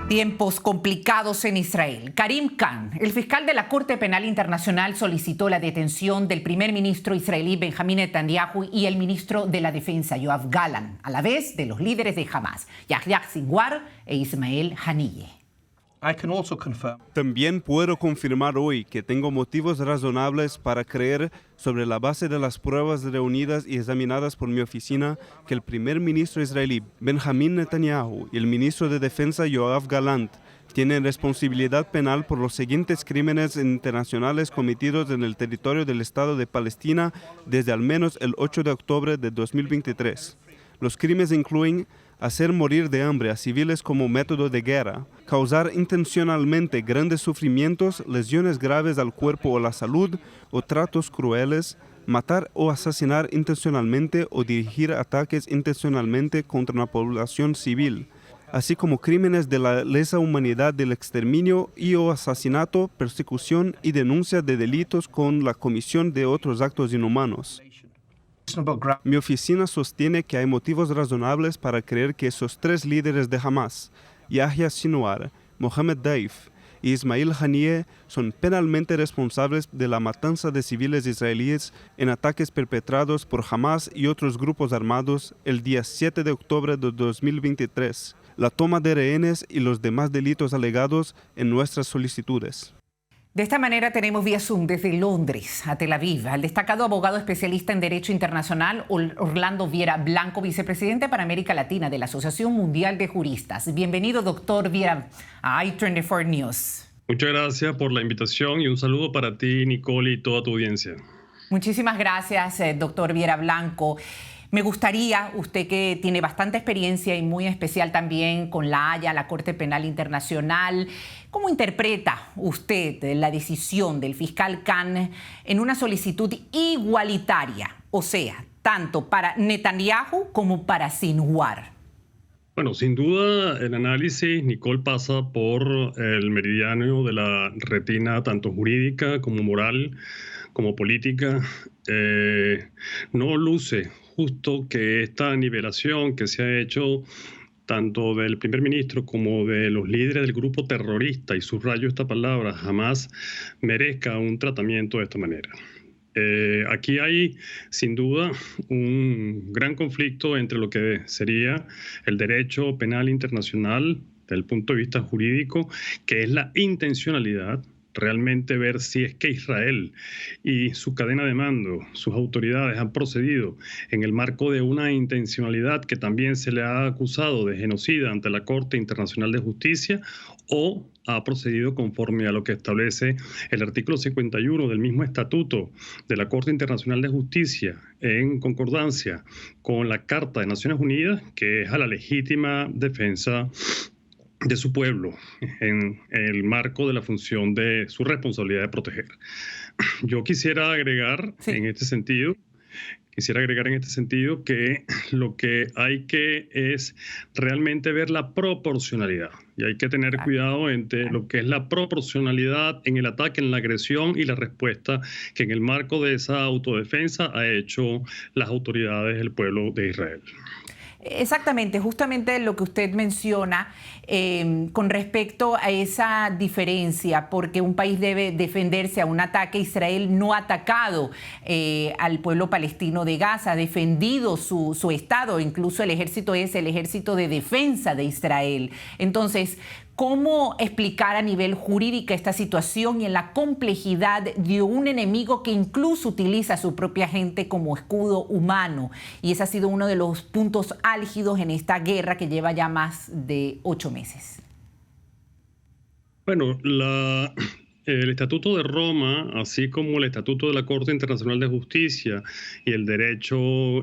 Tiempos complicados en Israel. Karim Khan, el fiscal de la Corte Penal Internacional, solicitó la detención del primer ministro israelí Benjamín Netanyahu y el ministro de la Defensa, Yoav Gallant, a la vez de los líderes de Hamas, Yahya Sinwar e Ismael Haniyeh. También puedo confirmar hoy que tengo motivos razonables para creer, sobre la base de las pruebas reunidas y examinadas por mi oficina, que el primer ministro israelí Benjamín Netanyahu y el ministro de Defensa Yoav Gallant tienen responsabilidad penal por los siguientes crímenes internacionales cometidos en el territorio del Estado de Palestina desde al menos el 8 de octubre de 2023. Los crímenes incluyen hacer morir de hambre a civiles como método de guerra, causar intencionalmente grandes sufrimientos, lesiones graves al cuerpo o la salud, o tratos crueles, matar o asesinar intencionalmente o dirigir ataques intencionalmente contra una población civil, así como crímenes de la lesa humanidad del exterminio y o asesinato, persecución y denuncia de delitos con la comisión de otros actos inhumanos. Mi oficina sostiene que hay motivos razonables para creer que esos tres líderes de Hamas, Yahya Sinwar, Mohammed Daif y Ismael Haniyeh, son penalmente responsables de la matanza de civiles israelíes en ataques perpetrados por Hamas y otros grupos armados el día 7 de octubre de 2023, la toma de rehenes y los demás delitos alegados en nuestras solicitudes. De esta manera tenemos vía Zoom desde Londres a Tel Aviv al destacado abogado especialista en Derecho Internacional Orlando Viera Blanco, vicepresidente para América Latina de la Asociación Mundial de Juristas. Bienvenido, doctor Viera, a i24 News. Muchas gracias por la invitación y un saludo para ti, Nicole, y toda tu audiencia. Muchísimas gracias, doctor Viera Blanco. Me gustaría, usted que tiene bastante experiencia y muy especial también con la Haya, la Corte Penal Internacional, ¿cómo interpreta usted la decisión del fiscal Khan en una solicitud igualitaria? O sea, tanto para Netanyahu como para Sinwar. Bueno, sin duda el análisis, Nicole, pasa por el meridiano de la retina tanto jurídica como moral, como política. No luce justo que esta nivelación que se ha hecho tanto del primer ministro como de los líderes del grupo terrorista, y subrayo esta palabra, jamás merezca un tratamiento de esta manera. Aquí hay, sin duda, un gran conflicto entre lo que sería el derecho penal internacional, desde el punto de vista jurídico, que es la intencionalidad, realmente ver si es que Israel y su cadena de mando, sus autoridades han procedido en el marco de una intencionalidad que también se le ha acusado de genocida ante la Corte Internacional de Justicia, o ha procedido conforme a lo que establece el artículo 51 del mismo estatuto de la Corte Internacional de Justicia, en concordancia con la Carta de Naciones Unidas, que es a la legítima defensa de su pueblo en el marco de la función de su responsabilidad de proteger. Yo quisiera agregar en este sentido que lo que hay que es realmente ver la proporcionalidad, y hay que tener cuidado entre lo que es la proporcionalidad en el ataque, en la agresión y la respuesta que en el marco de esa autodefensa ha hecho las autoridades del pueblo de Israel. Exactamente, justamente lo que usted menciona con respecto a esa diferencia, porque un país debe defenderse a un ataque. Israel no ha atacado al pueblo palestino de Gaza, ha defendido su Estado, incluso el ejército es el ejército de defensa de Israel. Entonces, ¿cómo explicar a nivel jurídico esta situación y en la complejidad de un enemigo que incluso utiliza a su propia gente como escudo humano? Y ese ha sido uno de los puntos álgidos en esta guerra que lleva ya más de 8 meses. Bueno, el Estatuto de Roma, así como el Estatuto de la Corte Internacional de Justicia y el derecho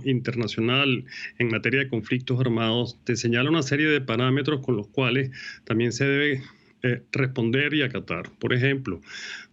internacional en materia de conflictos armados, te señala una serie de parámetros con los cuales también se debe responder y acatar. Por ejemplo,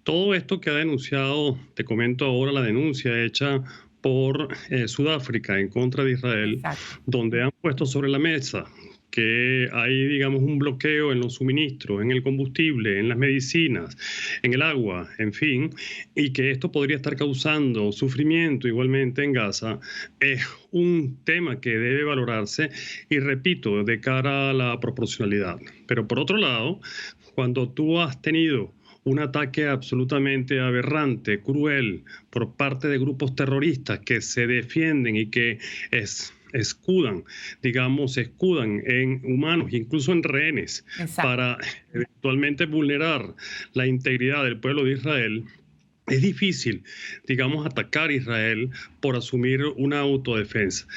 todo esto que ha denunciado, te comento ahora la denuncia hecha por Sudáfrica en contra de Israel, donde han puesto sobre la mesa que hay, digamos, un bloqueo en los suministros, en el combustible, en las medicinas, en el agua, en fin, y que esto podría estar causando sufrimiento igualmente en Gaza, es un tema que debe valorarse y, repito, de cara a la proporcionalidad. Pero por otro lado, cuando tú has tenido un ataque absolutamente aberrante, cruel, por parte de grupos terroristas que se defienden y que escudan en humanos, incluso en rehenes, para eventualmente vulnerar la integridad del pueblo de Israel, es difícil, digamos, atacar a Israel por asumir una autodefensa.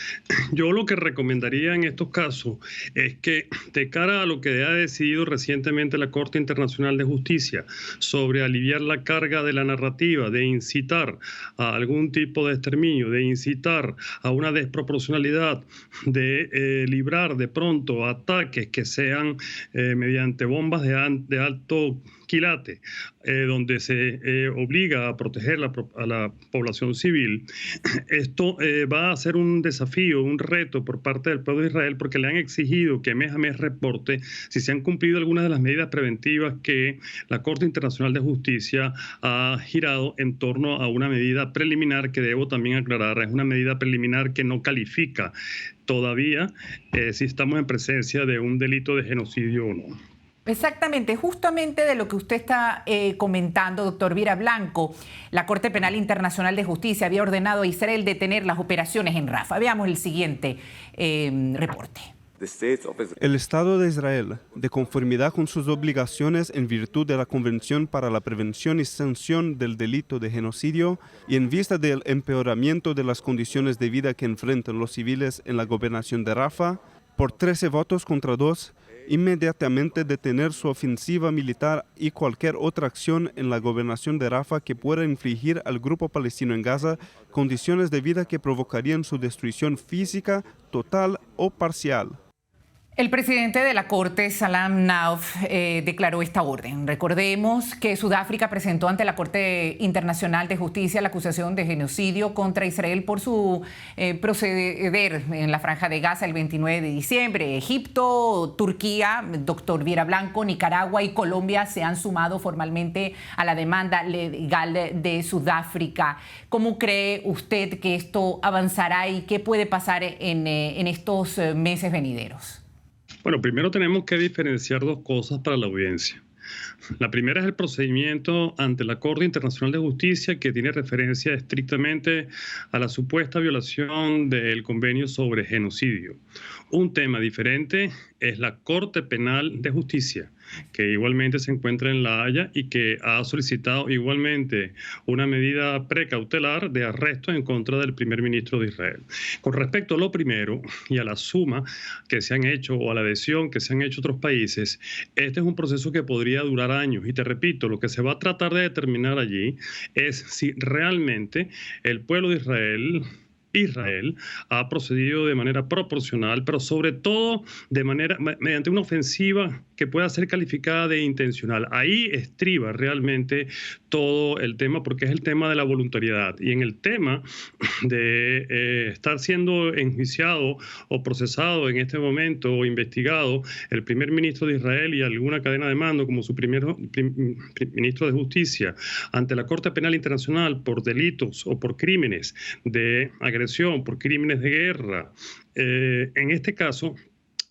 Yo lo que recomendaría en estos casos es que, de cara a lo que ha decidido recientemente la Corte Internacional de Justicia sobre aliviar la carga de la narrativa, de incitar a algún tipo de exterminio, de incitar a una desproporcionalidad, de librar de pronto ataques que sean mediante bombas de alto quilate, donde se obliga a proteger a la población civil, esto va a ser un desafío, un reto por parte del pueblo de Israel, porque le han exigido que mes a mes reporte si se han cumplido algunas de las medidas preventivas que la Corte Internacional de Justicia ha girado en torno a una medida preliminar que debo también aclarar, es una medida preliminar que no califica todavía si estamos en presencia de un delito de genocidio o no. Exactamente, justamente de lo que usted está comentando, doctor Viera Blanco, la Corte Penal Internacional de Justicia había ordenado a Israel detener las operaciones en Rafah. Veamos el siguiente reporte. El Estado de Israel, de conformidad con sus obligaciones en virtud de la Convención para la Prevención y Sanción del Delito de Genocidio y en vista del empeoramiento de las condiciones de vida que enfrentan los civiles en la gobernación de Rafah, por 13 votos contra 2, inmediatamente detener su ofensiva militar y cualquier otra acción en la gobernación de Rafah que pueda infligir al grupo palestino en Gaza condiciones de vida que provocarían su destrucción física, total o parcial. El presidente de la Corte, Salam Nauf, declaró esta orden. Recordemos que Sudáfrica presentó ante la Corte Internacional de Justicia la acusación de genocidio contra Israel por su proceder en la Franja de Gaza el 29 de diciembre. Egipto, Turquía, doctor Viera Blanco, Nicaragua y Colombia se han sumado formalmente a la demanda legal de Sudáfrica. ¿Cómo cree usted que esto avanzará y qué puede pasar en estos meses venideros? Bueno, primero tenemos que diferenciar dos cosas para la audiencia. La primera es el procedimiento ante la Corte Internacional de Justicia, que tiene referencia estrictamente a la supuesta violación del convenio sobre genocidio. Un tema diferente es la Corte Penal de Justicia, que igualmente se encuentra en La Haya y que ha solicitado igualmente una medida precautelar de arresto en contra del primer ministro de Israel. Con respecto a lo primero y a la suma que se han hecho o a la adhesión que se han hecho otros países, este es un proceso que podría durar años. Y te repito, lo que se va a tratar de determinar allí es si realmente el pueblo de Israel ha procedido de manera proporcional, pero sobre todo mediante una ofensiva que pueda ser calificada de intencional. Ahí estriba realmente todo el tema, porque es el tema de la voluntariedad. Y en el tema de estar siendo enjuiciado o procesado en este momento o investigado el primer ministro de Israel y alguna cadena de mando como su ministro de Justicia ante la Corte Penal Internacional por delitos o por crímenes de agresión, por crímenes de guerra, en este caso,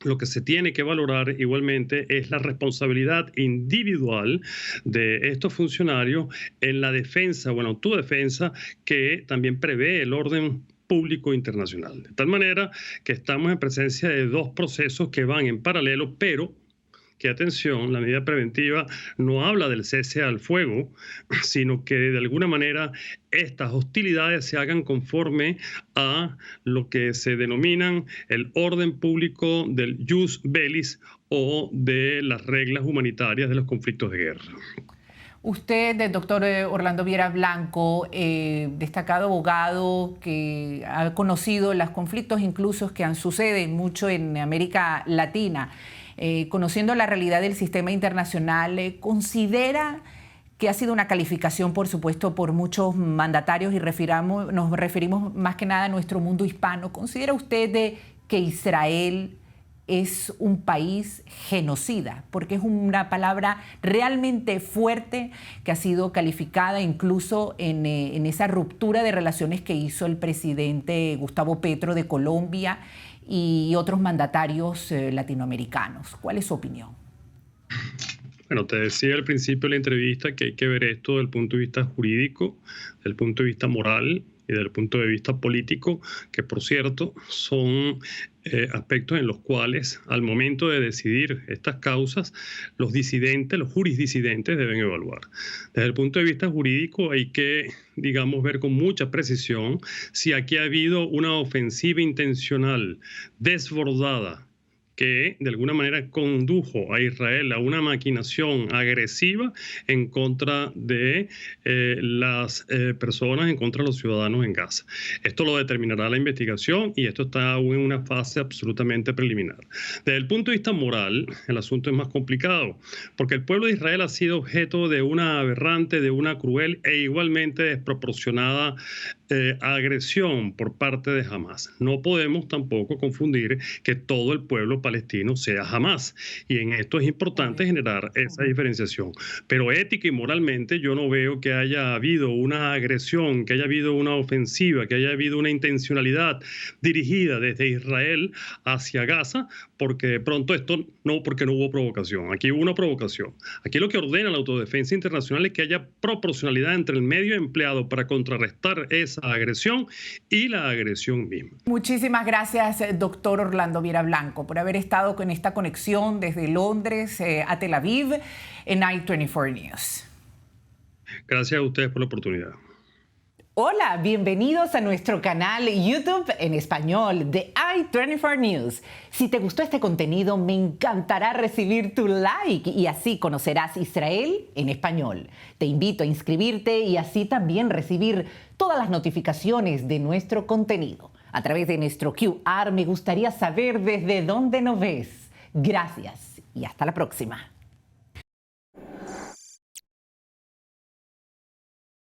lo que se tiene que valorar igualmente es la responsabilidad individual de estos funcionarios en la defensa o en autodefensa que también prevé el orden público internacional. De tal manera que estamos en presencia de dos procesos que van en paralelo, pero que, atención, la medida preventiva no habla del cese al fuego, sino que de alguna manera estas hostilidades se hagan conforme a lo que se denominan el orden público del jus bellis o de las reglas humanitarias de los conflictos de guerra. Usted, el doctor Orlando Viera Blanco, destacado abogado que ha conocido los conflictos incluso que suceden mucho en América Latina, conociendo la realidad del sistema internacional, ¿considera que ha sido una calificación, por supuesto, por muchos mandatarios y nos referimos más que nada a nuestro mundo hispano? ¿Considera usted que Israel es un país genocida, porque es una palabra realmente fuerte que ha sido calificada incluso en esa ruptura de relaciones que hizo el presidente Gustavo Petro de Colombia y otros mandatarios latinoamericanos. ¿Cuál es su opinión? Bueno, te decía al principio de la entrevista que hay que ver esto desde el punto de vista jurídico, desde el punto de vista moral y desde el punto de vista político, que por cierto son aspectos en los cuales al momento de decidir estas causas, los disidentes, los jurisdisidentes deben evaluar. Desde el punto de vista jurídico hay que, digamos, ver con mucha precisión si aquí ha habido una ofensiva intencional desbordada que de alguna manera condujo a Israel a una maquinación agresiva en contra de las personas, en contra de los ciudadanos en Gaza. Esto lo determinará la investigación y esto está aún en una fase absolutamente preliminar. Desde el punto de vista moral, el asunto es más complicado, porque el pueblo de Israel ha sido objeto de una aberrante, de una cruel e igualmente desproporcionada agresión por parte de Hamás. No podemos tampoco confundir que todo el pueblo palestino sea Hamás, y en esto es importante generar esa diferenciación. Pero ética y moralmente yo no veo que haya habido una agresión, que haya habido una ofensiva, que haya habido una intencionalidad dirigida desde Israel hacia Gaza, porque de pronto porque no hubo provocación. Aquí hubo una provocación. Aquí lo que ordena la autodefensa internacional es que haya proporcionalidad entre el medio empleado para contrarrestar esa agresión y la agresión misma. Muchísimas gracias, doctor Orlando Viera Blanco, por haber estado con esta conexión desde Londres a Tel Aviv en i24 News. Gracias a ustedes por la oportunidad. Hola, bienvenidos a nuestro canal YouTube en español de i24 News. Si te gustó este contenido, me encantará recibir tu like y así conocerás Israel en español. Te invito a inscribirte y así también recibir todas las notificaciones de nuestro contenido. A través de nuestro QR me gustaría saber desde dónde nos ves. Gracias y hasta la próxima.